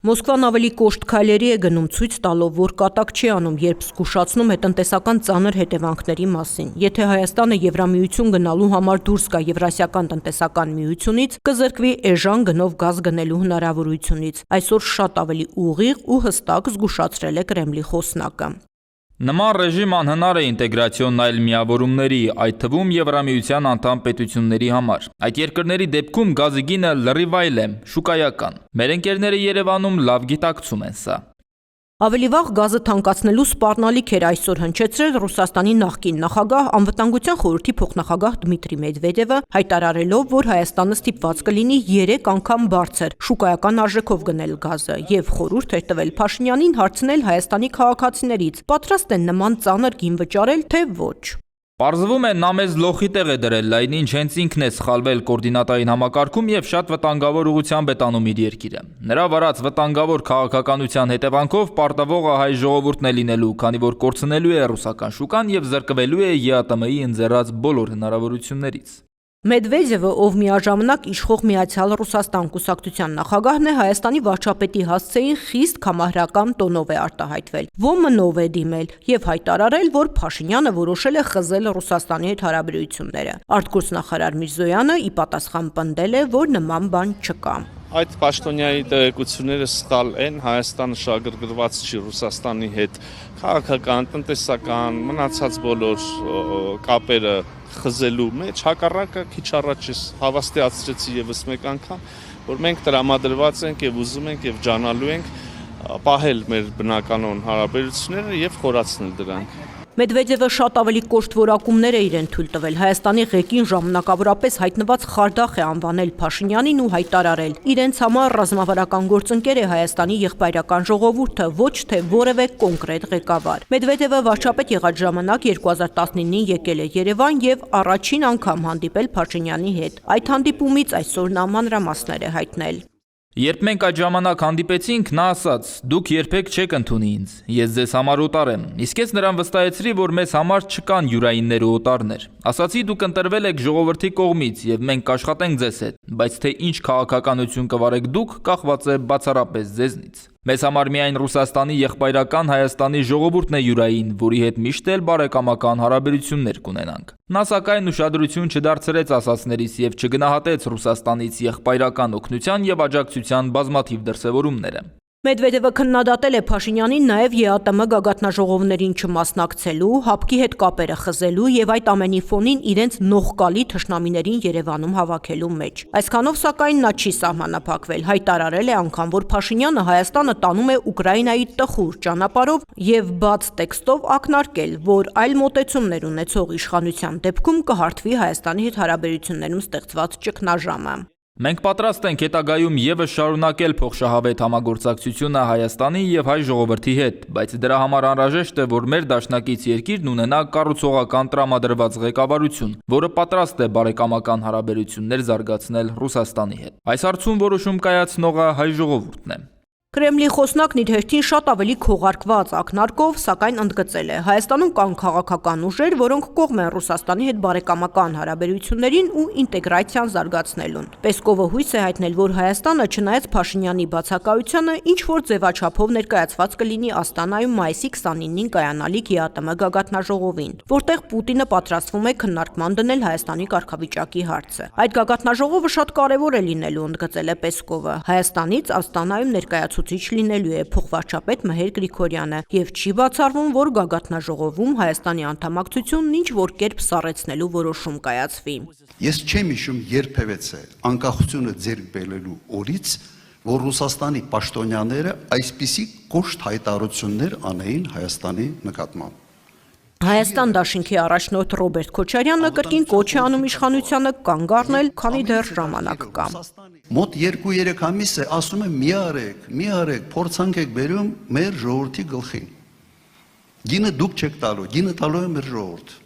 Մոսկվան ավելի կոշտ քայլերի է գնում ցույց տալով, որ կատակ չի անում, երբ զգուշացնում է տնտեսական ծանր հետևանքների մասին։ Եթե Հայաստանը Եվրամիություն գնալու համար դուրս գա Եվրասիական տնտեսական միությունից, կզրկվի էժան գնով գազ գնելու հնարավորությունից։ Այսօր շատ ավելի ուղիղ ու հստակ զգուշացրել է Կրեմլի խոսնակը։ Նման ռեժիմ անհնար է ինտեգրացիոն այլ միավորումների, այդ թվում Եվրամիության անդամ պետությունների համար։ Այդ երկրների դեպքում գազի գինը լրիվ այլ է, շուկայական։ Մեր ընկերները Երևանում լավ գիտակցում են սա։ Ավելի վաղ գազը թանկացնելու սպառնալիք էր այսօր հնչեցրել Ռուսաստանի նախկին նախագահ, Անվտանգության խորհրդի փոխնախագահ Դմիտրի Մեդվեդևը, հայտարարելով, որ Հայաստանը ստիպված կլինի 3 անգամ բարձր շուկայական արժեքով գնել գազը, եւ խորհուրդ էր տվել Փաշինյանին հարցնել Հայաստանի քաղաքացիներից՝ պատրաստ են նման ծանր գին վճարել, թե ոչ։ Պարզվում է, նա մեզ լոխի տեղ է դրել, այնինչ հենց ինքն է սխալվել կոորդինատային համակարգում եւ շատ վտանգավոր ուղղությամբ է տանում իր երկիրը։ Նրա վարած վտանգավոր քաղաքականության հետևանքով պարտավորը հայ ժողովուրդն է լինելու, քանի որ կորցնելու է ռուսական շուկան եւ զրկվելու է ԵԱՏՄ-ի ընձեռած բոլոր հնարավորություններից։ Մեդվեդևը, ով միաժամանակ իշխող Միացյալ Ռուսաստան կուսակցության նախագահն է, Հայաստանի վարչապետի հասցեին խիստ կամահրական տոնով է արտահայտվել, ոմնով է դիմել եւ հայտարարել, որ Փաշինյանը որոշել է խզել Ռուսաստանի հետ հարաբերությունները։ Արտգործնախարար Միրզոյանը ի պատասխան պնդել է, որ նման բան չկա։ Այդ պաշտոնյայի տեղեկությունները սխալ են, Հայաստանը շահագրգռված չի Ռուսաստանի հետ, քաղաքական, տնտեսական, մնացած բոլոր կապերը խզելու մեջ, հակառակը քիչ առաջ հավաստիացրեցի եւս մեկ անգամ, որ մենք տրամադրված ենք եւ ուզում ենք եւ ջանալու ենք պահել մեր բնականոն հարաբերությունները եւ խորացնել դրանք։ Մեդվեդևը շատ ավելի կոշտ որակումներ է իրեն թույլ տվել։ Հայաստանի ղեկին ժամանակավորապես հայտնված խարդախ է անվանել Փաշինյանին ու հայտարարել. իրենց համար ռազմավարական գործընկեր է Հայաստանի եղբայրական ժողովուրդը, ոչ թե որևէ կոնկրետ ղեկավար։ Մեդվեդևը վարչապետ եղած ժամանակ 2019-ին եկել է Երևան եւ առաջին անգամ հանդիպել Փաշինյանի հետ։ Այդ հանդիպումից այսօր նա մանրամասներ է հայտնել։ Երբ մենք այդ ժամանակ հանդիպեցինք, նա ասաց. «Դուք երբեք չեք ընդունի ինձ, ես ձեզ համար օտար եմ»։ Իսկ ես նրան վստահեցրի, որ մեզ համար չկան յուրայիններ ու օտարներ։ Ասացի, դուք ընտրվել եք ժողովրդի կողմից եւ մենք կաշխատենք ձեզ հետ, բայց թե ինչ քաղաքականություն կվարեք դուք, կախված է բացառապես ձեզնից։ Մեզ համար միայն Ռուսաստանի եղբայրական Հայաստանի ժողովուրդն է յուրային, որի հետ միշտ էլ բարեկամական հարաբերություններ կունենանք։ Նա սակայն ուշադրություն չդարձրեց ասածներիս եւ չգնահատեց Ռուսաստանից եղբայրական օգնության եւ աջակցության բազմաթիվ դրսեւորումները։ Մեդվեդևը քննադատել է Փաշինյանին նաև ԵԱՏՄ գագաթնաժողովներին չմասնակցելու, ՀԱՊԿ-ի հետ կապերը խզելու եւ այդ ամենի ֆոնին իրենց նողկալի թշնամիներին Երևանում հավաքելու մեջ։ Այսքանով սակայն նա չի սահմանափակվել, հայտարարել է անգամ, որ Փաշինյանը Հայաստանը տանում է Ուկրաինայի տխուր ճանապարհով եւ բաց տեքստով ակնարկել, որ այլ մոտեցումներ ունեցող իշխանության դեպքում կհարթվի Հայաստանի հետ հարաբերություններում ստեղծված ճգնաժամը։ Մենք պատրաստ ենք հետագայում եւս շարունակել փոխշահավետ համագործակցությունը Հայաստանի եւ հայ ժողովրդի հետ, բայց դրա համար անհրաժեշտ է, որ մեր դաշնակից երկիրն ունենա կառուցողական տրամադրված ղեկավարություն, որը պատրաստ է բարեկամական հարաբերություններ զարգացնել Ռուսաստանի հետ։ Այս հարցում որոշում կայացնողը հայ ժողովուրդն է։ Կրեմլի խոսնակն իր հերթին շատ ավելի քողարկված ակնարկով, սակայն ընդգծել է. Հայաստանում կան քաղաքական ուժեր, որոնք կողմ են Ռուսաստանի հետ բարեկամական հարաբերություններին ու ինտեգրացիան զարգացնելուն։ Պեսկովը հույս է հայտնել, որ Հայաստանը, չնայած Փաշինյանի բացակայությանը, ինչ որ ձևաչափով ներկայացված կլինի Աստանայում մայիսի 29-ին կայանալիք ԵԱՏՄ գագաթնաժողովին, որտեղ Պուտինը պատրաստվում է քննարկման դնել Հայաստանի կարգավիճակի հարցը։ Այդ գագաթնաժողովը շատ կարևոր է լինելու, ընդգծել է Պեսկովը։ Հայաստանից Աստանայում ներկայացուցիչ լինելու է փոխվարչապետ Մհեր Գրիգորյանը եւ չի բացառվում, որ գագաթնաժողովում Հայաստանի անդամակցությունն ինչ որ կերպ սառեցնելու որոշում կայացվի։ Ես չեմ հիշում երբևէ անկախությունը ձեռք բերելու օրից, որ Ռուսաստանի պաշտոնյաները այսպիսի կոշտ հայտարարություններ անեին Հայաստանի նկատմամբ։ Հայաստան դաշինքի առաջնորդ Ռոբերտ Քոչարյանը կրկին կոչ է անում իշխանությանը կանգ առնել, քանի դեռ ժամանակ կա։ Մոտ 2-3 ամիս է ասում եմ մի արեք, փորձանք եք բերում մեր ժողովրդի գլխին։ Գինը դուք չեք տալու, գինը տալու է մեր ժողովուրդը։